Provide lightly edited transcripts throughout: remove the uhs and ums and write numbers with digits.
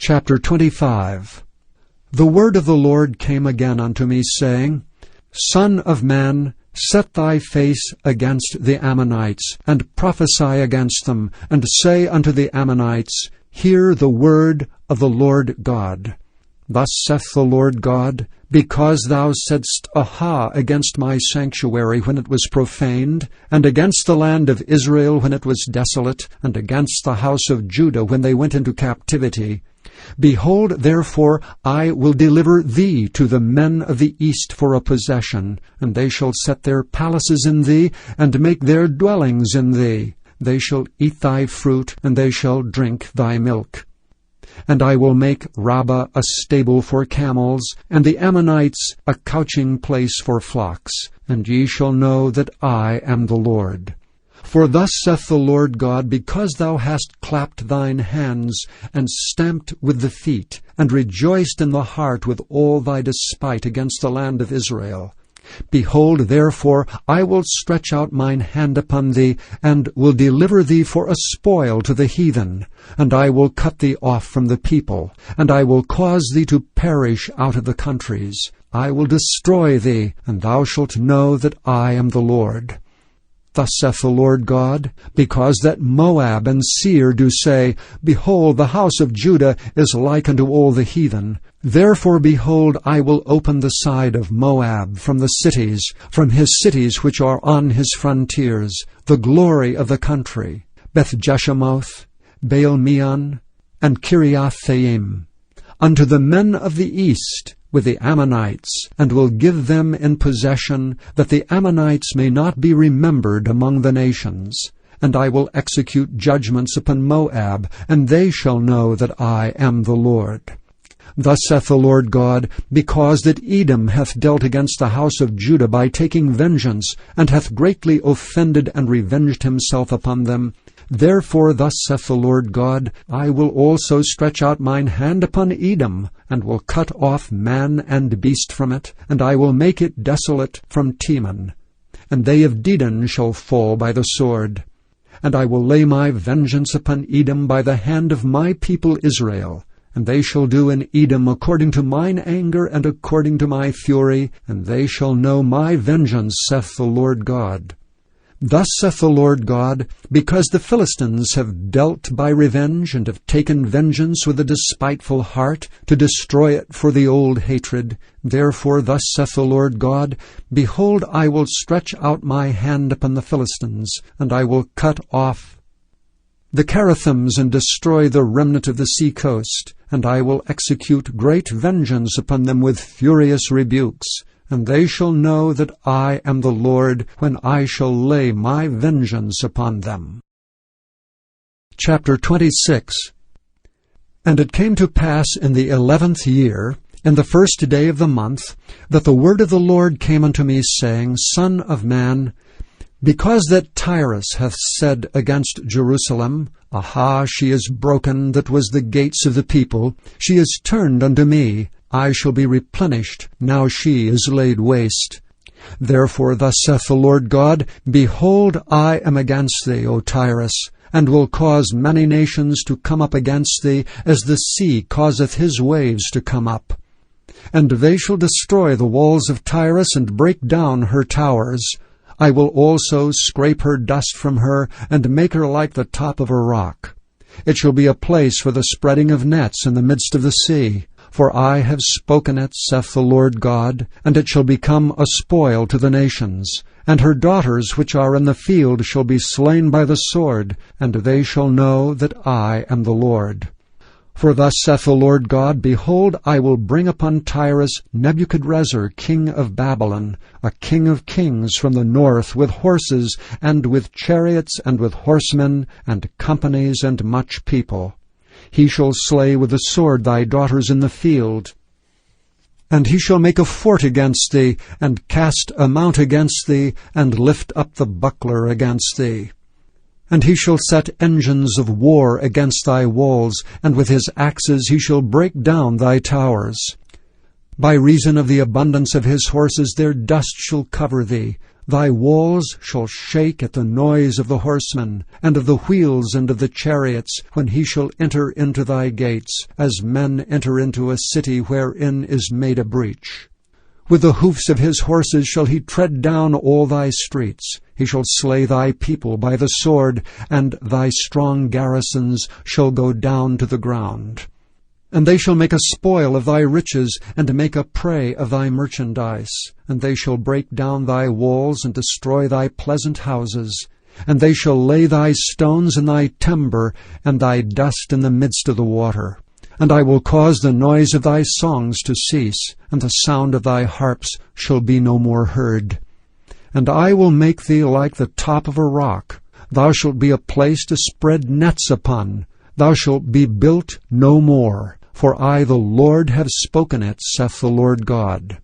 Chapter 25. The word of the Lord came again unto me, saying, Son of man, set thy face against the Ammonites, and prophesy against them, and say unto the Ammonites, Hear the word of the Lord God. Thus saith the Lord God, Because thou saidst, Aha, against my sanctuary when it was profaned, and against the land of Israel when it was desolate, and against the house of Judah when they went into captivity, behold, therefore, I will deliver thee to the men of the east for a possession, and they shall set their palaces in thee, and make their dwellings in thee. They shall eat thy fruit, and they shall drink thy milk. And I will make Rabbah a stable for camels, and the Ammonites a couching place for flocks, and ye shall know that I am the Lord. For thus saith the Lord God, Because thou hast clapped thine hands, and stamped with the feet, and rejoiced in the heart with all thy despite against the land of Israel, behold, therefore, I will stretch out mine hand upon thee, and will deliver thee for a spoil to the heathen, and I will cut thee off from the people, and I will cause thee to perish out of the countries. I will destroy thee, and thou shalt know that I am the Lord. Thus saith the Lord God, Because that Moab and Seir do say, Behold, the house of Judah is like unto all the heathen. Therefore, behold, I will open the side of Moab from the cities, from his cities which are on his frontiers, the glory of the country, Beth-Jeshemoth, Baal-meon, and Kiriathaim, unto the men of the east, with the Ammonites, and will give them in possession, that the Ammonites may not be remembered among the nations. And I will execute judgments upon Moab, and they shall know that I am the Lord. Thus saith the Lord God, Because that Edom hath dealt against the house of Judah by taking vengeance, and hath greatly offended and revenged himself upon them, therefore thus saith the Lord God, I will also stretch out mine hand upon Edom, and will cut off man and beast from it, and I will make it desolate from Teman. And they of Dedan shall fall by the sword. And I will lay my vengeance upon Edom by the hand of my people Israel. And they shall do in Edom according to mine anger and according to my fury, and they shall know my vengeance, saith the Lord God. Thus saith the Lord God, Because the Philistines have dealt by revenge, and have taken vengeance with a despiteful heart, to destroy it for the old hatred, therefore thus saith the Lord God, Behold, I will stretch out my hand upon the Philistines, and I will cut off the Cherethims, and destroy the remnant of the sea coast, and I will execute great vengeance upon them with furious rebukes. And they shall know that I am the Lord, when I shall lay my vengeance upon them. Chapter 26. And it came to pass in the 11th year, in the first day of the month, that the word of the Lord came unto me, saying, Son of man, because that Tyrus hath said against Jerusalem, Aha, she is broken, that was the gates of the people, she is turned unto me, I shall be replenished, now she is laid waste. Therefore thus saith the Lord God, Behold, I am against thee, O Tyrus, and will cause many nations to come up against thee, as the sea causeth his waves to come up. And they shall destroy the walls of Tyrus, and break down her towers. I will also scrape her dust from her, and make her like the top of a rock. It shall be a place for the spreading of nets in the midst of the sea. For I have spoken it, saith the Lord God, and it shall become a spoil to the nations. And her daughters which are in the field shall be slain by the sword, and they shall know that I am the Lord. For thus saith the Lord God, Behold, I will bring upon Tyrus Nebuchadrezzar king of Babylon, a king of kings from the north, with horses, and with chariots, and with horsemen, and companies, and much people. He shall slay with the sword thy daughters in the field. And he shall make a fort against thee, and cast a mount against thee, and lift up the buckler against thee. And he shall set engines of war against thy walls, and with his axes he shall break down thy towers. By reason of the abundance of his horses their dust shall cover thee. Thy walls shall shake at the noise of the horsemen, and of the wheels and of the chariots, when he shall enter into thy gates, as men enter into a city wherein is made a breach. With the hoofs of his horses shall he tread down all thy streets. He shall slay thy people by the sword, and thy strong garrisons shall go down to the ground. And they shall make a spoil of thy riches, and make a prey of thy merchandise. And they shall break down thy walls, and destroy thy pleasant houses. And they shall lay thy stones in thy timber, and thy dust in the midst of the water. And I will cause the noise of thy songs to cease, and the sound of thy harps shall be no more heard. And I will make thee like the top of a rock. Thou shalt be a place to spread nets upon. Thou shalt be built no more. For I, the Lord, have spoken it, saith the Lord God.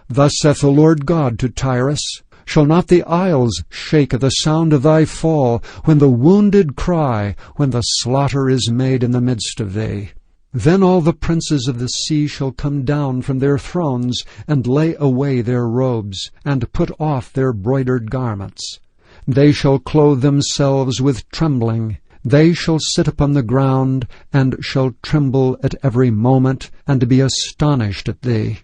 Thus saith the Lord God to Tyrus, Shall not the isles shake at the sound of thy fall, when the wounded cry, when the slaughter is made in the midst of thee? Then all the princes of the sea shall come down from their thrones, and lay away their robes, and put off their broidered garments. They shall clothe themselves with trembling. They shall sit upon the ground, and shall tremble at every moment, and be astonished at thee.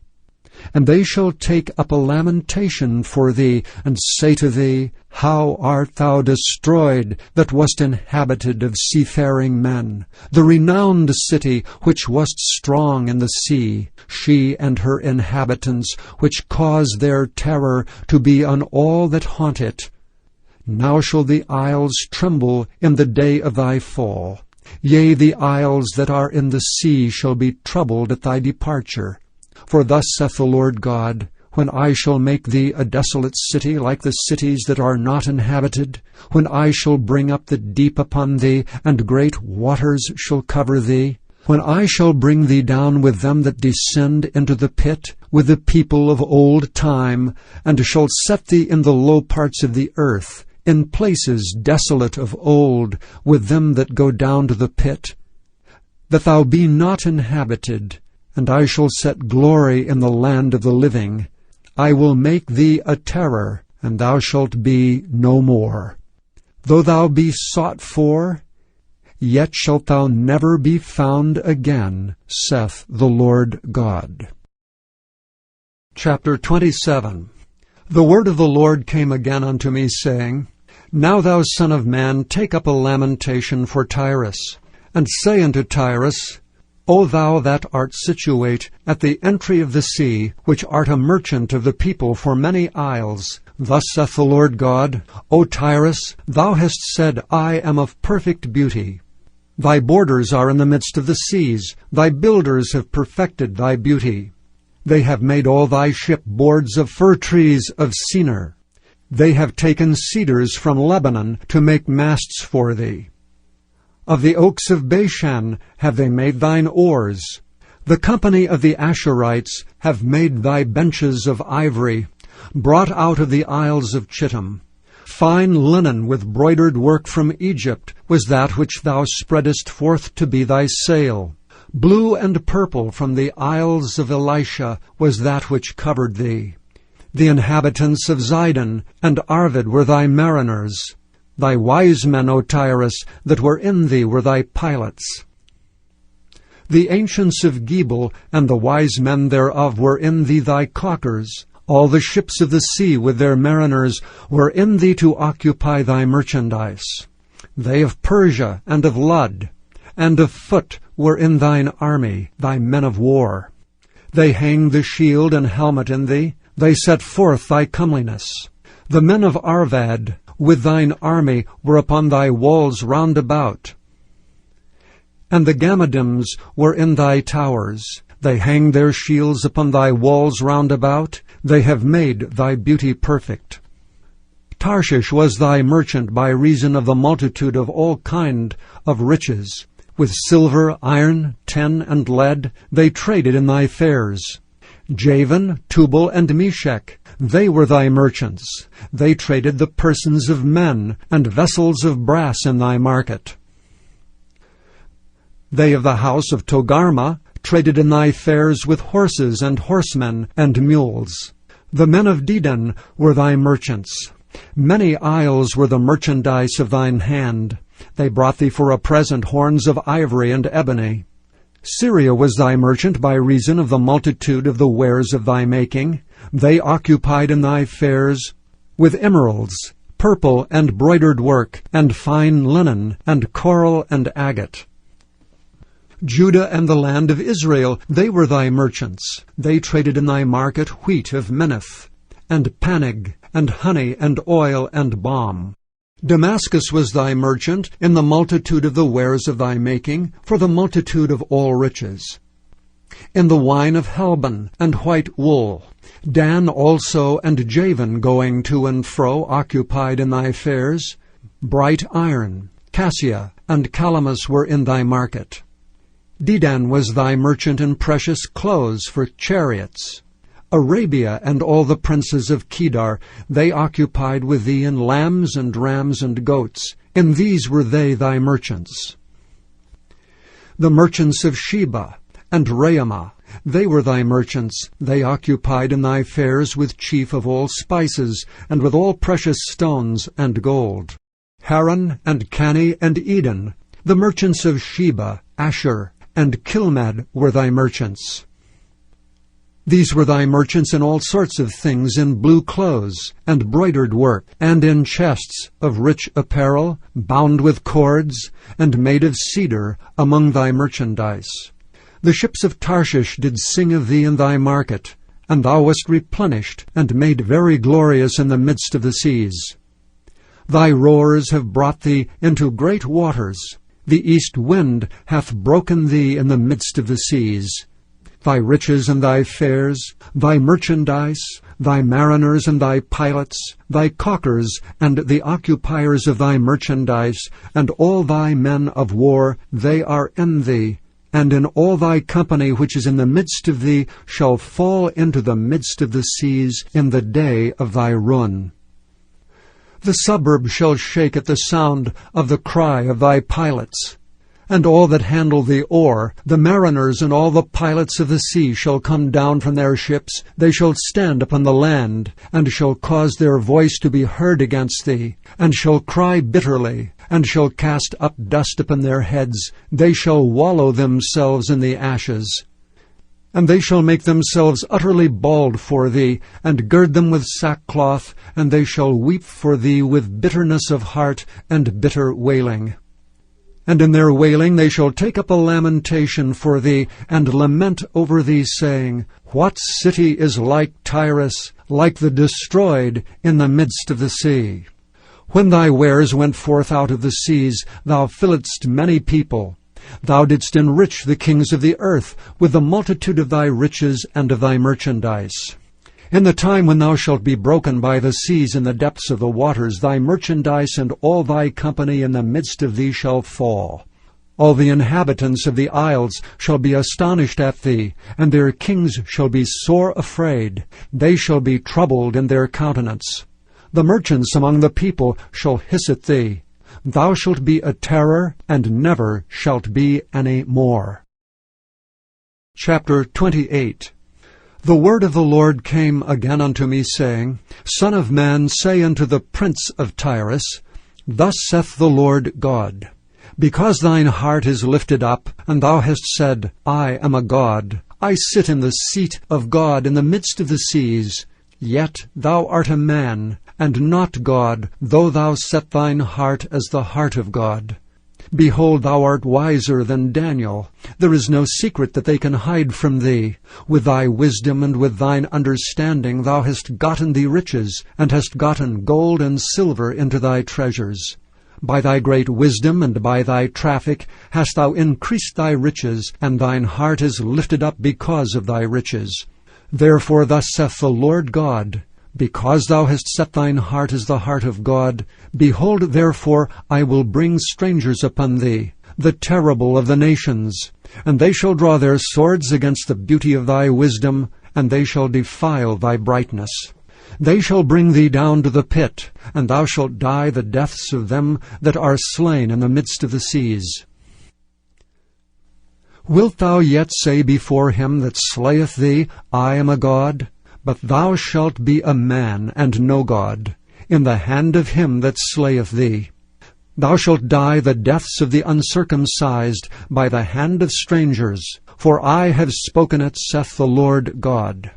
And they shall take up a lamentation for thee, and say to thee, How art thou destroyed, that wast inhabited of seafaring men, the renowned city, which wast strong in the sea, she and her inhabitants, which caused their terror to be on all that haunt it. Now shall the isles tremble in the day of thy fall. Yea, the isles that are in the sea shall be troubled at thy departure. For thus saith the Lord God, When I shall make thee a desolate city like the cities that are not inhabited, when I shall bring up the deep upon thee, and great waters shall cover thee, when I shall bring thee down with them that descend into the pit, with the people of old time, and shall set thee in the low parts of the earth, in places desolate of old, with them that go down to the pit, that thou be not inhabited, and I shall set glory in the land of the living. I will make thee a terror, and thou shalt be no more. Though thou be sought for, yet shalt thou never be found again, saith the Lord God. Chapter 27. The word of the Lord came again unto me, saying, Now thou son of man, take up a lamentation for Tyrus, and say unto Tyrus, O thou that art situate at the entry of the sea, which art a merchant of the people for many isles, thus saith the Lord God, O Tyrus, thou hast said, I am of perfect beauty. Thy borders are in the midst of the seas, thy builders have perfected thy beauty. They have made all thy ship boards of fir trees of Senir. They have taken cedars from Lebanon to make masts for thee. Of the oaks of Bashan have they made thine oars. The company of the Asherites have made thy benches of ivory, brought out of the isles of Chittim. Fine linen with broidered work from Egypt was that which thou spreadest forth to be thy sail. Blue and purple from the isles of Elisha was that which covered thee. The inhabitants of Zidon and Arvad were thy mariners. Thy wise men, O Tyrus, that were in thee were thy pilots. The ancients of Gebal and the wise men thereof were in thee thy caulkers. All the ships of the sea with their mariners were in thee to occupy thy merchandise. They of Persia and of Lud and of Phut were in thine army, thy men of war. They hanged the shield and helmet in thee. They set forth thy comeliness. The men of Arvad with thine army were upon thy walls round about. And the Gammadims were in thy towers. They hanged their shields upon thy walls round about. They have made thy beauty perfect. Tarshish was thy merchant by reason of the multitude of all kind of riches. With silver, iron, tin, and lead they traded in thy fairs. Javan, Tubal, and Meshech, they were thy merchants. They traded the persons of men and vessels of brass in thy market. They of the house of Togarmah traded in thy fairs with horses and horsemen and mules. The men of Dedan were thy merchants. Many isles were the merchandise of thine hand. They brought thee for a present horns of ivory and ebony. Syria was thy merchant by reason of the multitude of the wares of thy making. They occupied in thy fairs with emeralds, purple and broidered work, and fine linen, and coral and agate. Judah and the land of Israel, they were thy merchants. They traded in thy market wheat of Minnith, and panig, and honey, and oil, and balm. Damascus was thy merchant in the multitude of the wares of thy making, for the multitude of all riches. In the wine of Helbon and white wool, Dan also and Javan going to and fro occupied in thy fairs. Bright iron, cassia, and calamus were in thy market. Dedan was thy merchant in precious clothes for chariots. Arabia and all the princes of Kedar, they occupied with thee in lambs and rams and goats. In these were they thy merchants. The merchants of Sheba and Raamah, they were thy merchants. They occupied in thy fairs with chief of all spices, and with all precious stones and gold. Haran and Cani and Eden, the merchants of Sheba, Asher, and Kilmad were thy merchants. These were thy merchants in all sorts of things, in blue clothes, and broidered work, and in chests of rich apparel, bound with cords, and made of cedar among thy merchandise. The ships of Tarshish did sing of thee in thy market, and thou wast replenished, and made very glorious in the midst of the seas. Thy roars have brought thee into great waters. The east wind hath broken thee in the midst of the seas. Thy riches and thy fairs, thy merchandise, thy mariners and thy pilots, thy caulkers and the occupiers of thy merchandise, and all thy men of war, they are in thee, and in all thy company which is in the midst of thee shall fall into the midst of the seas in the day of thy ruin. The suburb shall shake at the sound of the cry of thy pilots. And all that handle the oar, the mariners and all the pilots of the sea shall come down from their ships. They shall stand upon the land, and shall cause their voice to be heard against thee, and shall cry bitterly, and shall cast up dust upon their heads. They shall wallow themselves in the ashes. And they shall make themselves utterly bald for thee, and gird them with sackcloth, and they shall weep for thee with bitterness of heart and bitter wailing. And in their wailing they shall take up a lamentation for thee, and lament over thee, saying, What city is like Tyrus, like the destroyed in the midst of the sea? When thy wares went forth out of the seas, thou filledst many people. Thou didst enrich the kings of the earth with the multitude of thy riches and of thy merchandise. In the time when thou shalt be broken by the seas in the depths of the waters, thy merchandise and all thy company in the midst of thee shall fall. All the inhabitants of the isles shall be astonished at thee, and their kings shall be sore afraid. They shall be troubled in their countenance. The merchants among the people shall hiss at thee. Thou shalt be a terror, and never shalt be any more. Chapter 28. The word of the Lord came again unto me, saying, Son of man, say unto the prince of Tyrus, Thus saith the Lord God, Because thine heart is lifted up, and thou hast said, I am a god, I sit in the seat of God in the midst of the seas, yet thou art a man, and not God, though thou set thine heart as the heart of God. Behold, thou art wiser than Daniel. There is no secret that they can hide from thee. With thy wisdom and with thine understanding thou hast gotten thee riches, and hast gotten gold and silver into thy treasures. By thy great wisdom and by thy traffic hast thou increased thy riches, and thine heart is lifted up because of thy riches. Therefore thus saith the Lord God, Because thou hast set thine heart as the heart of God, behold, therefore, I will bring strangers upon thee, the terrible of the nations. And they shall draw their swords against the beauty of thy wisdom, and they shall defile thy brightness. They shall bring thee down to the pit, and thou shalt die the deaths of them that are slain in the midst of the seas. Wilt thou yet say before him that slayeth thee, I am a god? But thou shalt be a man, and no God, in the hand of him that slayeth thee. Thou shalt die the deaths of the uncircumcised by the hand of strangers, for I have spoken it, saith the Lord God.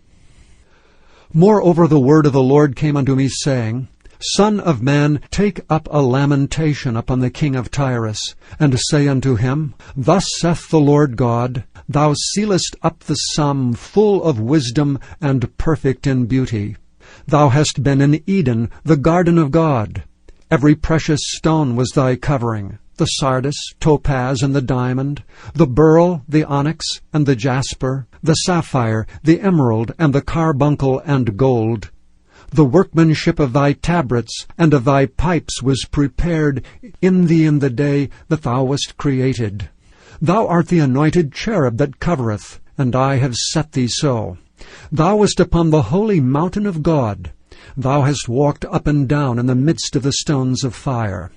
Moreover the word of the Lord came unto me, saying, Son of man, take up a lamentation upon the king of Tyrus, and say unto him, Thus saith the Lord God, Thou sealest up the sum full of wisdom and perfect in beauty. Thou hast been in Eden, the garden of God. Every precious stone was thy covering, the sardius, topaz, and the diamond, the beryl, the onyx, and the jasper, the sapphire, the emerald, and the carbuncle and gold. The workmanship of thy tabrets and of thy pipes was prepared in thee in the day that thou wast created. Thou art the anointed cherub that covereth, and I have set thee so. Thou wast upon the holy mountain of God. Thou hast walked up and down in the midst of the stones of fire.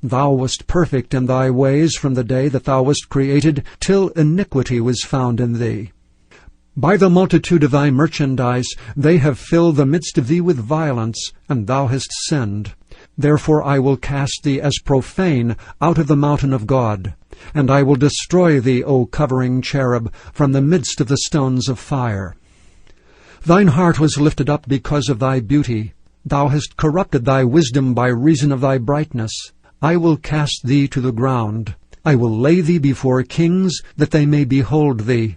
Thou wast perfect in thy ways from the day that thou wast created, till iniquity was found in thee. By the multitude of thy merchandise they have filled the midst of thee with violence, and thou hast sinned. Therefore I will cast thee as profane out of the mountain of God, and I will destroy thee, O covering cherub, from the midst of the stones of fire. Thine heart was lifted up because of thy beauty. Thou hast corrupted thy wisdom by reason of thy brightness. I will cast thee to the ground. I will lay thee before kings, that they may behold thee.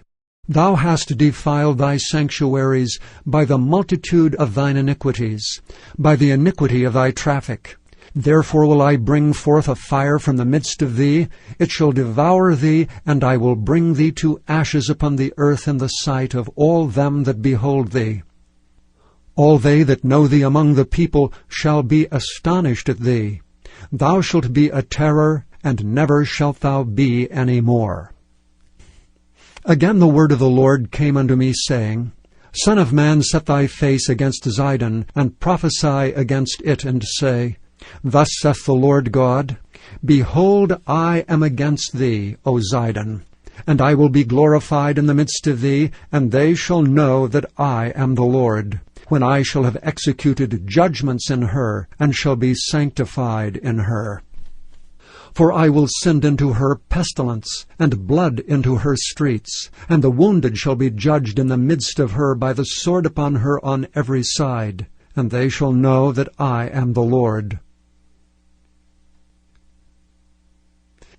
Thou hast defiled thy sanctuaries by the multitude of thine iniquities, by the iniquity of thy traffic. Therefore will I bring forth a fire from the midst of thee. It shall devour thee, and I will bring thee to ashes upon the earth in the sight of all them that behold thee. All they that know thee among the people shall be astonished at thee. Thou shalt be a terror, and never shalt thou be any more. Again the word of the Lord came unto me, saying, Son of man, set thy face against Zidon, and prophesy against it, and say, Thus saith the Lord God, Behold, I am against thee, O Zidon, and I will be glorified in the midst of thee, and they shall know that I am the Lord, when I shall have executed judgments in her, and shall be sanctified in her. For I will send into her pestilence, and blood into her streets, and the wounded shall be judged in the midst of her by the sword upon her on every side, and they shall know that I am the Lord.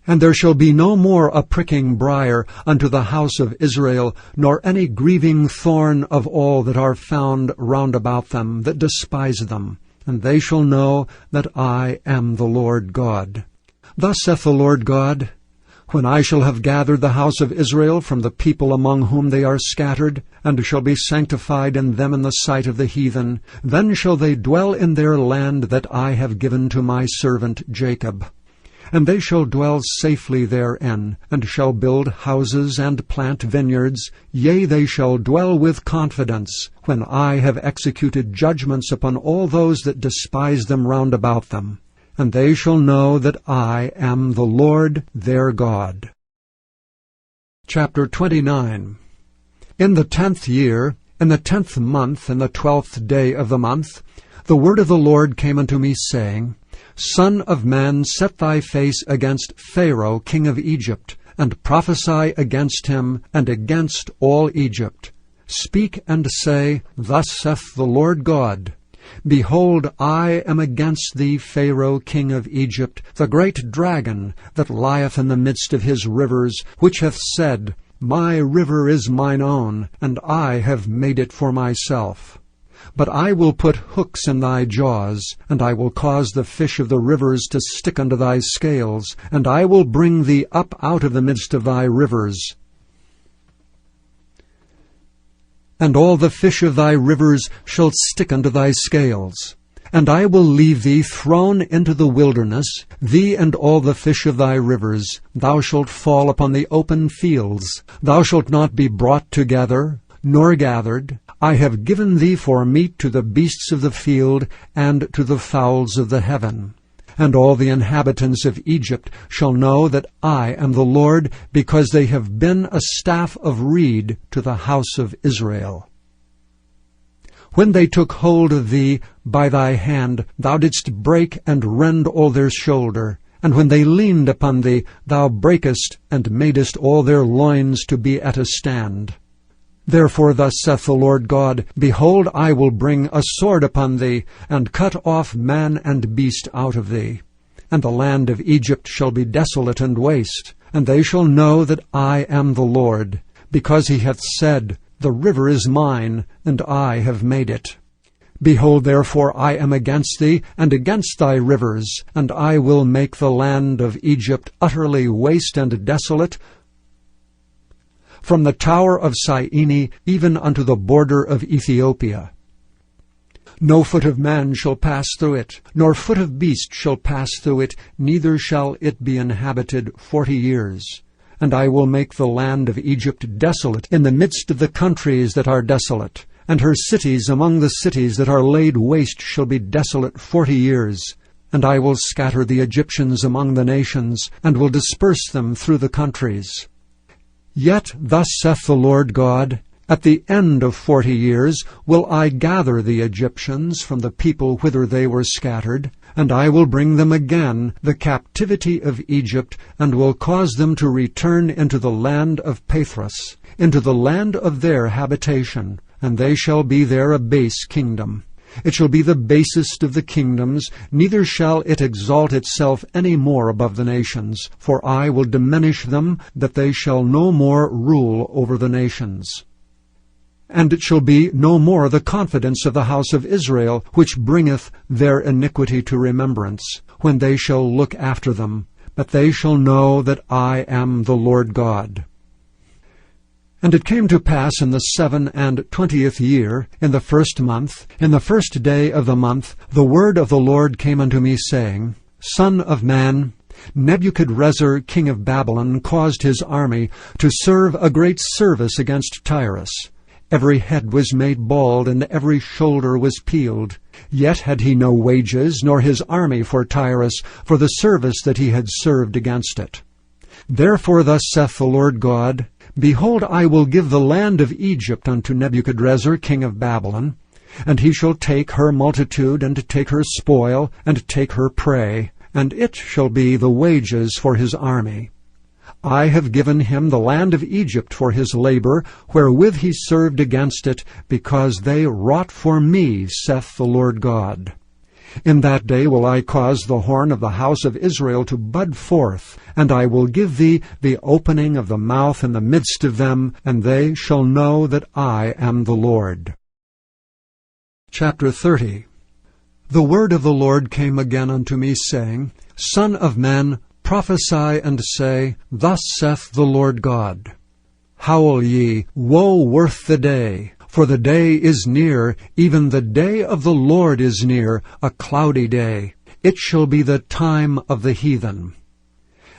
And there shall be no more a pricking briar unto the house of Israel, nor any grieving thorn of all that are found round about them, that despise them, and they shall know that I am the Lord God. Thus saith the Lord God, When I shall have gathered the house of Israel from the people among whom they are scattered, and shall be sanctified in them in the sight of the heathen, then shall they dwell in their land that I have given to my servant Jacob. And they shall dwell safely therein, and shall build houses and plant vineyards, yea, they shall dwell with confidence, when I have executed judgments upon all those that despise them round about them. And they shall know that I am the Lord their God. Chapter 29. In the 10th year, in the 10th month, in the 12th day of the month, the word of the Lord came unto me, saying, Son of man, set thy face against Pharaoh king of Egypt, and prophesy against him, and against all Egypt. Speak and say, Thus saith the Lord God, Behold, I am against thee, Pharaoh king of Egypt, the great dragon that lieth in the midst of his rivers, which hath said, My river is mine own, and I have made it for myself. But I will put hooks in thy jaws, and I will cause the fish of the rivers to stick unto thy scales, and I will bring thee up out of the midst of thy rivers. And all the fish of thy rivers shall stick unto thy scales. And I will leave thee thrown into the wilderness, thee and all the fish of thy rivers. Thou shalt fall upon the open fields. Thou shalt not be brought together, nor gathered. I have given thee for meat to the beasts of the field, and to the fowls of the heaven. And all the inhabitants of Egypt shall know that I am the Lord, because they have been a staff of reed to the house of Israel. When they took hold of thee by thy hand, thou didst break and rend all their shoulder. And when they leaned upon thee, thou breakest and madest all their loins to be at a stand. Therefore thus saith the Lord God, Behold, I will bring a sword upon thee, and cut off man and beast out of thee. And the land of Egypt shall be desolate and waste, and they shall know that I am the Lord, because he hath said, The river is mine, and I have made it. Behold, therefore, I am against thee, and against thy rivers, and I will make the land of Egypt utterly waste and desolate, from the tower of Syene even unto the border of Ethiopia. No foot of man shall pass through it, nor foot of beast shall pass through it, neither shall it be inhabited 40 years. And I will make the land of Egypt desolate in the midst of the countries that are desolate, and her cities among the cities that are laid waste shall be desolate 40 years. And I will scatter the Egyptians among the nations, and will disperse them through the countries. Yet thus saith the Lord God, At the end of 40 years will I gather the Egyptians from the people whither they were scattered, and I will bring them again the captivity of Egypt, and will cause them to return into the land of Pathros, into the land of their habitation, and they shall be there a base kingdom. It shall be the basest of the kingdoms, neither shall it exalt itself any more above the nations, for I will diminish them, that they shall no more rule over the nations. And it shall be no more the confidence of the house of Israel, which bringeth their iniquity to remembrance, when they shall look after them, but they shall know that I am the Lord God. And it came to pass in the 27th year, in the 1st month, in the 1st day of the month, the word of the Lord came unto me, saying, Son of man, Nebuchadrezzar king of Babylon caused his army to serve a great service against Tyrus. Every head was made bald, and every shoulder was peeled. Yet had he no wages, nor his army for Tyrus, for the service that he had served against it. Therefore thus saith the Lord God, Behold, I will give the land of Egypt unto Nebuchadrezzar king of Babylon, and he shall take her multitude, and take her spoil, and take her prey, and it shall be the wages for his army. I have given him the land of Egypt for his labor, wherewith he served against it, because they wrought for me, saith the Lord God. In that day will I cause the horn of the house of Israel to bud forth, and I will give thee the opening of the mouth in the midst of them, and they shall know that I am the Lord. Chapter 30. The word of the Lord came again unto me, saying, Son of man, prophesy and say, Thus saith the Lord God. Howl ye, woe worth the day! For the day is near, even the day of the Lord is near, a cloudy day. It shall be the time of the heathen.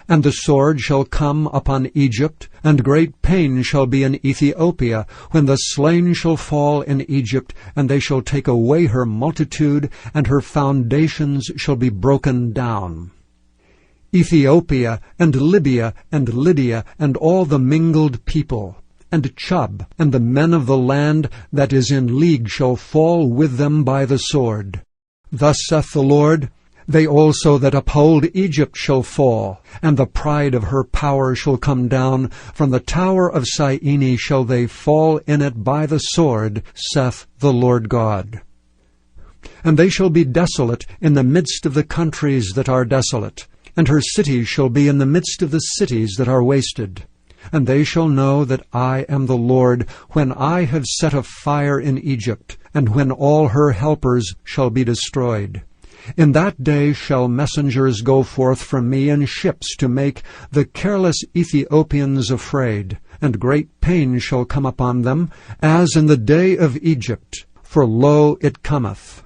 And the sword shall come upon Egypt, and great pain shall be in Ethiopia, when the slain shall fall in Egypt, and they shall take away her multitude, and her foundations shall be broken down. Ethiopia, and Libya, and Lydia, and all the mingled people, and Chub, and the men of the land that is in league shall fall with them by the sword. Thus saith the Lord, They also that uphold Egypt shall fall, and the pride of her power shall come down. From the tower of Syene shall they fall in it by the sword, saith the Lord God. And they shall be desolate in the midst of the countries that are desolate, and her cities shall be in the midst of the cities that are wasted. And they shall know that I am the Lord, when I have set a fire in Egypt, and when all her helpers shall be destroyed. In that day shall messengers go forth from me in ships to make the careless Ethiopians afraid, and great pain shall come upon them, as in the day of Egypt, for lo, it cometh.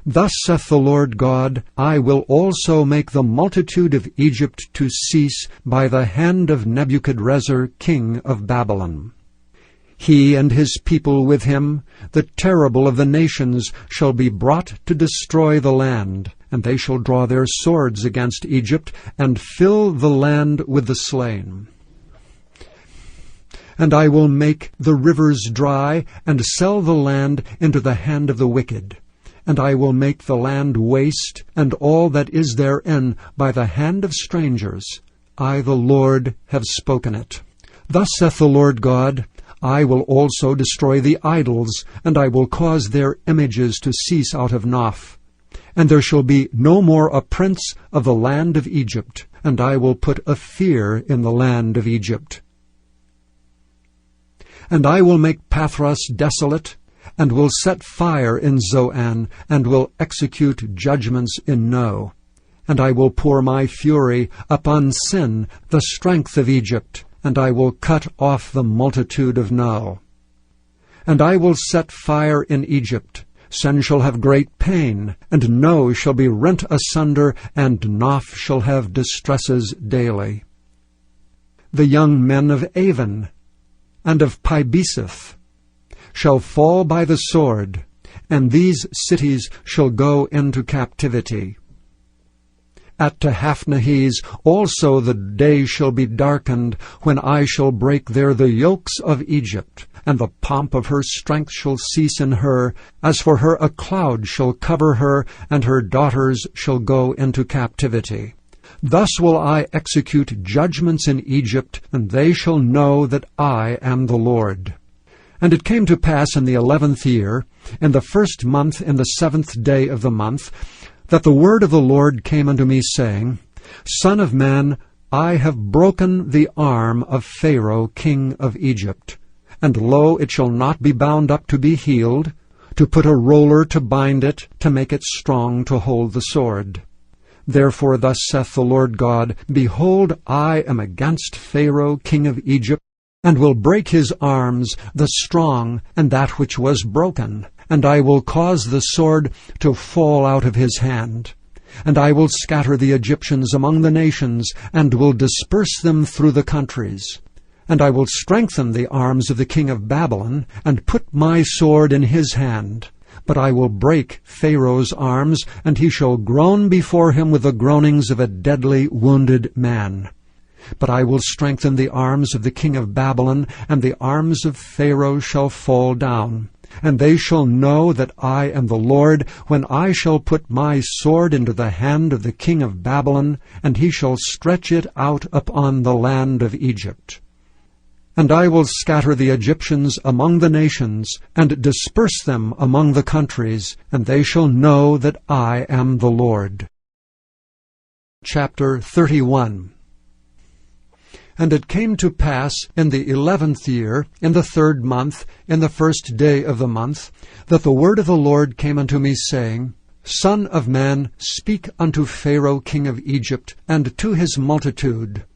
Thus saith the Lord God, I will also make the multitude of Egypt to cease by the hand of Nebuchadrezzar king of Babylon. He and his people with him, the terrible of the nations, shall be brought to destroy the land, and they shall draw their swords against Egypt, and fill the land with the slain. And I will make the rivers dry, and sell the land into the hand of the wicked. And I will make the land waste, and all that is therein, by the hand of strangers. I, the Lord, have spoken it. Thus saith the Lord God, I will also destroy the idols, and I will cause their images to cease out of Noph. And there shall be no more a prince of the land of Egypt, and I will put a fear in the land of Egypt. And I will make Pathros desolate, and will set fire in Zoan, and will execute judgments in No. And I will pour my fury upon Sin, the strength of Egypt, and I will cut off the multitude of No. And I will set fire in Egypt. Sin shall have great pain, and No shall be rent asunder, and Noph shall have distresses daily. The young men of Avon and of Pibeseth shall fall by the sword, and these cities shall go into captivity. At Tehaphnehes also the day shall be darkened, when I shall break there the yokes of Egypt, and the pomp of her strength shall cease in her. As for her, a cloud shall cover her, and her daughters shall go into captivity. Thus will I execute judgments in Egypt, and they shall know that I am the Lord. And it came to pass in the 11th year, in the 1st month, in the 7th day of the month, that the word of the Lord came unto me, saying, Son of man, I have broken the arm of Pharaoh king of Egypt. And lo, it shall not be bound up to be healed, to put a roller to bind it, to make it strong to hold the sword. Therefore thus saith the Lord God, Behold, I am against Pharaoh king of Egypt, and will break his arms, the strong, and that which was broken. And I will cause the sword to fall out of his hand. And I will scatter the Egyptians among the nations, and will disperse them through the countries. And I will strengthen the arms of the king of Babylon, and put my sword in his hand. But I will break Pharaoh's arms, and he shall groan before him with the groanings of a deadly wounded man. But I will strengthen the arms of the king of Babylon, and the arms of Pharaoh shall fall down. And they shall know that I am the Lord, when I shall put my sword into the hand of the king of Babylon, and he shall stretch it out upon the land of Egypt. And I will scatter the Egyptians among the nations, and disperse them among the countries, and they shall know that I am the Lord. Chapter 31. And it came to pass in the 11th year, in the 3rd month, in the 1st day of the month, that the word of the Lord came unto me, saying, Son of man, speak unto Pharaoh king of Egypt, and to his multitude.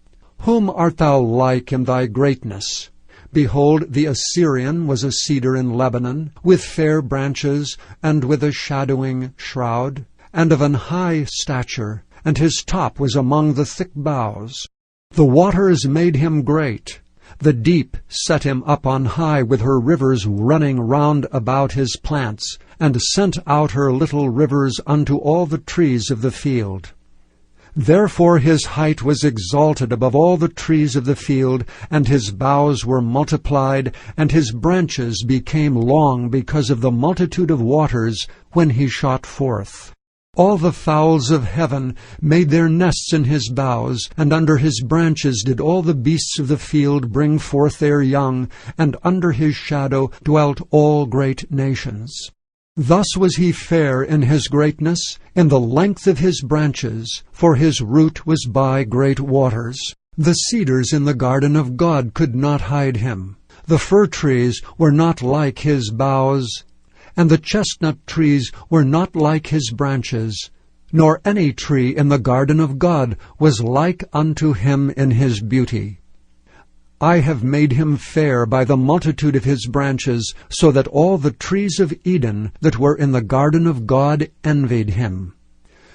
Whom art thou like in thy greatness? Behold, the Assyrian was a cedar in Lebanon, with fair branches, and with a shadowing shroud, and of an high stature, and his top was among the thick boughs. The waters made him great. The deep set him up on high, with her rivers running round about his plants, and sent out her little rivers unto all the trees of the field. Therefore his height was exalted above all the trees of the field, and his boughs were multiplied, and his branches became long because of the multitude of waters when he shot forth. All the fowls of heaven made their nests in his boughs, and under his branches did all the beasts of the field bring forth their young, and under his shadow dwelt all great nations. Thus was he fair in his greatness, in the length of his branches, for his root was by great waters. The cedars in the garden of God could not hide him. The fir trees were not like his boughs, and the chestnut trees were not like his branches, nor any tree in the garden of God was like unto him in his beauty. I have made him fair by the multitude of his branches, so that all the trees of Eden that were in the garden of God envied him.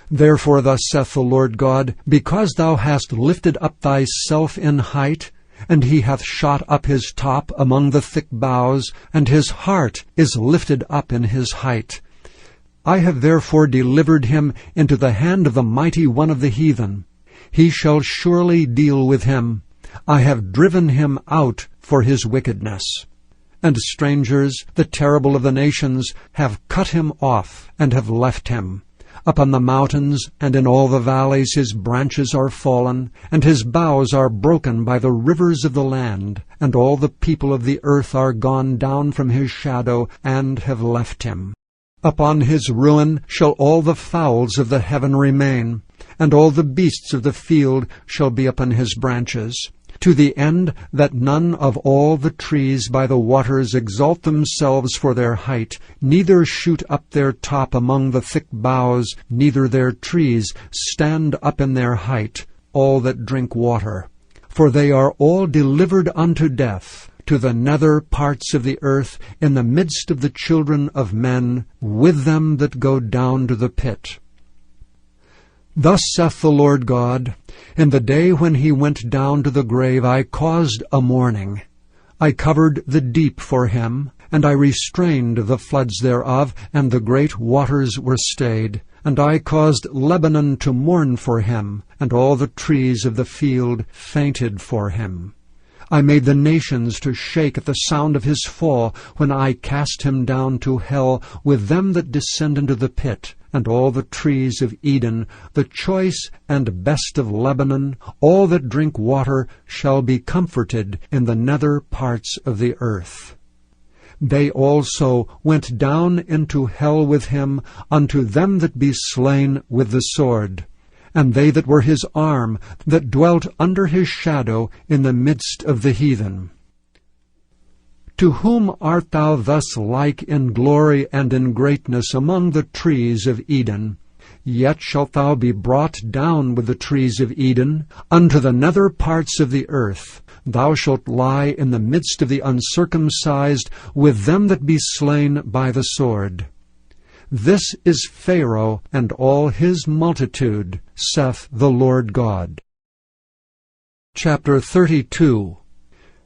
Therefore thus saith the Lord God, Because thou hast lifted up thyself in height, and he hath shot up his top among the thick boughs, and his heart is lifted up in his height. I have therefore delivered him into the hand of the mighty one of the heathen. He shall surely deal with him. I have driven him out for his wickedness. And strangers, the terrible of the nations, have cut him off, and have left him. Upon the mountains and in all the valleys his branches are fallen, and his boughs are broken by the rivers of the land, and all the people of the earth are gone down from his shadow, and have left him. Upon his ruin shall all the fowls of the heaven remain, and all the beasts of the field shall be upon his branches, to the end that none of all the trees by the waters exalt themselves for their height, neither shoot up their top among the thick boughs, neither their trees stand up in their height, all that drink water. For they are all delivered unto death, to the nether parts of the earth, in the midst of the children of men, with them that go down to the pit. Thus saith the Lord God, in the day when he went down to the grave I caused a mourning. I covered the deep for him, and I restrained the floods thereof, and the great waters were stayed. And I caused Lebanon to mourn for him, and all the trees of the field fainted for him. I made the nations to shake at the sound of his fall, when I cast him down to hell with them that descend into the pit. And all the trees of Eden, the choice and best of Lebanon, all that drink water, shall be comforted in the nether parts of the earth. They also went down into hell with him, unto them that be slain with the sword. And they that were his arm, that dwelt under his shadow in the midst of the heathen. To whom art thou thus like in glory and in greatness among the trees of Eden? Yet shalt thou be brought down with the trees of Eden unto the nether parts of the earth. Thou shalt lie in the midst of the uncircumcised, with them that be slain by the sword. This is Pharaoh and all his multitude, saith the Lord God. Chapter 32.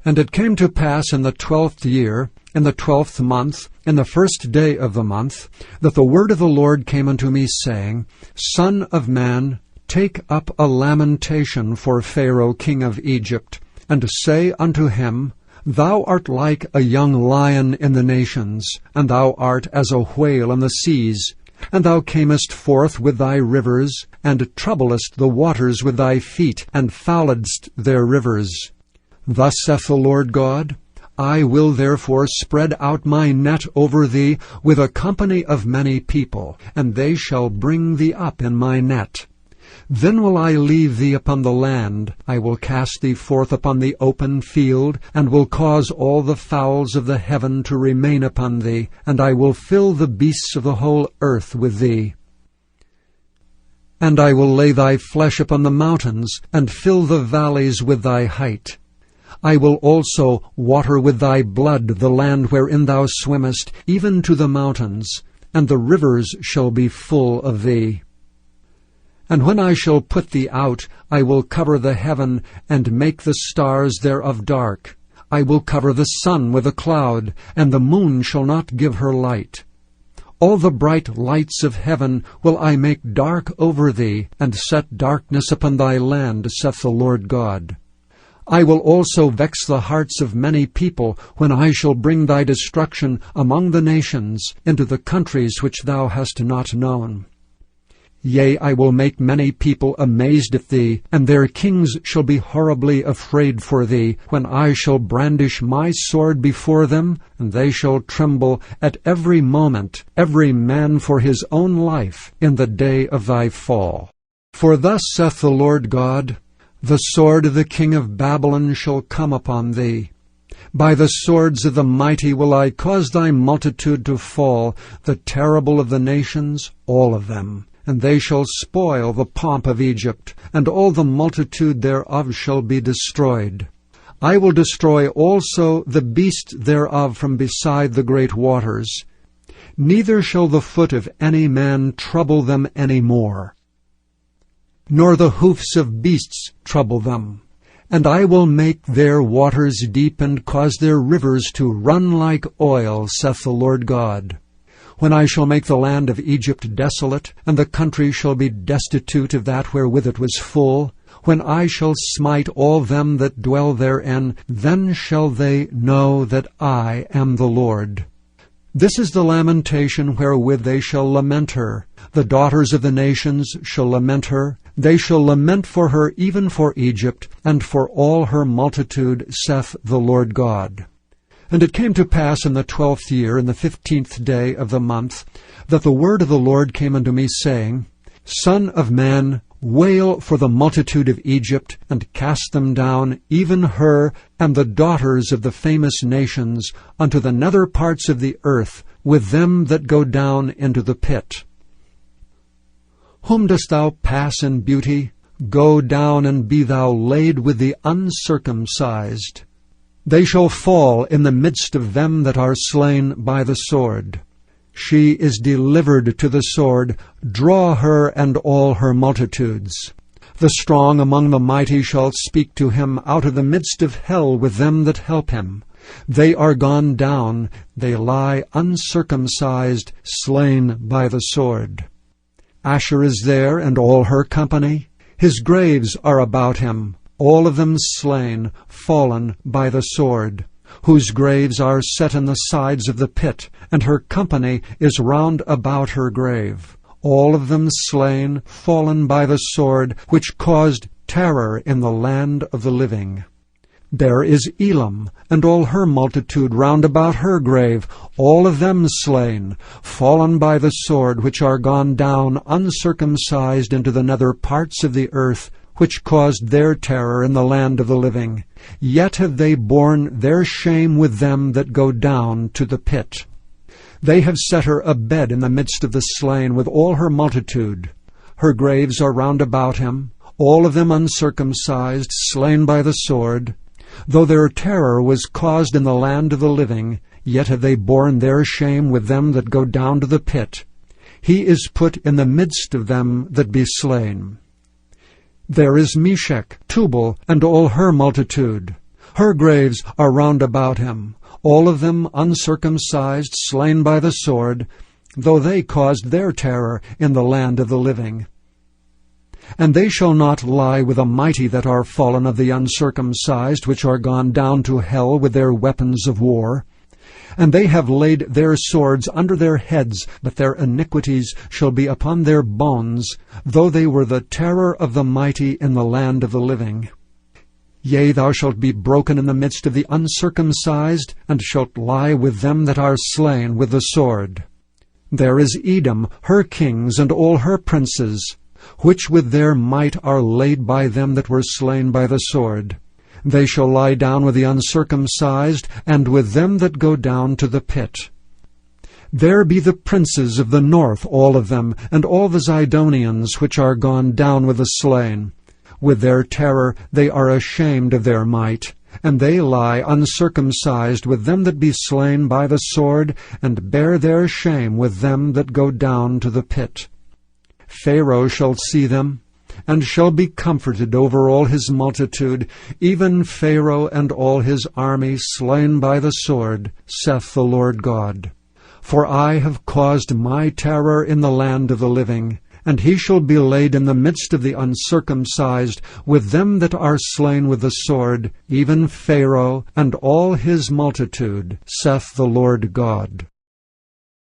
And it came to pass in the 12th year, in the 12th month, in the first day of the month, that the word of the Lord came unto me, saying, Son of man, take up a lamentation for Pharaoh king of Egypt, and say unto him, Thou art like a young lion in the nations, and thou art as a whale in the seas. And thou camest forth with thy rivers, and troublest the waters with thy feet, and fouledst their rivers. Thus saith the Lord God, I will therefore spread out my net over thee with a company of many people, and they shall bring thee up in my net. Then will I leave thee upon the land, I will cast thee forth upon the open field, and will cause all the fowls of the heaven to remain upon thee, and I will fill the beasts of the whole earth with thee. And I will lay thy flesh upon the mountains, and fill the valleys with thy height. I will also water with thy blood the land wherein thou swimmest, even to the mountains, and the rivers shall be full of thee. And when I shall put thee out, I will cover the heaven, and make the stars thereof dark. I will cover the sun with a cloud, and the moon shall not give her light. All the bright lights of heaven will I make dark over thee, and set darkness upon thy land, saith the Lord God. I will also vex the hearts of many people, when I shall bring thy destruction among the nations, into the countries which thou hast not known. Yea, I will make many people amazed at thee, and their kings shall be horribly afraid for thee, when I shall brandish my sword before them, and they shall tremble at every moment, every man for his own life, in the day of thy fall. For thus saith the Lord God, The sword of the king of Babylon shall come upon thee. By the swords of the mighty will I cause thy multitude to fall, the terrible of the nations, all of them. And they shall spoil the pomp of Egypt, and all the multitude thereof shall be destroyed. I will destroy also the beast thereof from beside the great waters. Neither shall the foot of any man trouble them any more, nor the hoofs of beasts trouble them. And I will make their waters deep, and cause their rivers to run like oil, saith the Lord God. When I shall make the land of Egypt desolate, and the country shall be destitute of that wherewith it was full, When I shall smite all them that dwell therein, then shall they know that I am the Lord. This is the lamentation wherewith they shall lament her. The daughters of the nations shall lament her. They shall lament for her even for Egypt, and for all her multitude, saith the Lord God. And it came to pass in the 12th year, in the 15th day of the month, that the word of the Lord came unto me, saying, Son of man, wail for the multitude of Egypt, and cast them down, even her and the daughters of the famous nations, unto the nether parts of the earth, with them that go down into the pit. Whom dost thou pass in beauty? Go down and be thou laid with the uncircumcised. They shall fall in the midst of them that are slain by the sword. She is delivered to the sword. Draw her and all her multitudes. The strong among the mighty shall speak to him out of the midst of hell with them that help him. They are gone down, they lie uncircumcised, slain by the sword. Asher is there, and all her company. His graves are about him, all of them slain, fallen by the sword, whose graves are set in the sides of the pit, and her company is round about her grave. All of them slain, fallen by the sword, which caused terror in the land of the living. There is Elam, and all her multitude round about her grave, all of them slain, fallen by the sword, which are gone down uncircumcised into the nether parts of the earth, which caused their terror in the land of the living. Yet have they borne their shame with them that go down to the pit. They have set her a bed in the midst of the slain with all her multitude. Her graves are round about him, all of them uncircumcised, slain by the sword. Though their terror was caused in the land of the living, yet have they borne their shame with them that go down to the pit. He is put in the midst of them that be slain. There is Meshech, Tubal, and all her multitude. Her graves are round about him, all of them uncircumcised, slain by the sword, though they caused their terror in the land of the living. And they shall not lie with the mighty that are fallen of the uncircumcised, which are gone down to hell with their weapons of war. And they have laid their swords under their heads, but their iniquities shall be upon their bones, though they were the terror of the mighty in the land of the living. Yea, thou shalt be broken in the midst of the uncircumcised, and shalt lie with them that are slain with the sword. There is Edom, her kings, and all her princes, which with their might are laid by them that were slain by the sword. They shall lie down with the uncircumcised, and with them that go down to the pit. There be the princes of the north, all of them, and all the Zidonians, which are gone down with the slain. With their terror they are ashamed of their might, and they lie uncircumcised with them that be slain by the sword, and bear their shame with them that go down to the pit. Pharaoh shall see them, and shall be comforted over all his multitude, even Pharaoh and all his army slain by the sword, saith the Lord God. For I have caused my terror in the land of the living, and he shall be laid in the midst of the uncircumcised, with them that are slain with the sword, even Pharaoh and all his multitude, saith the Lord God.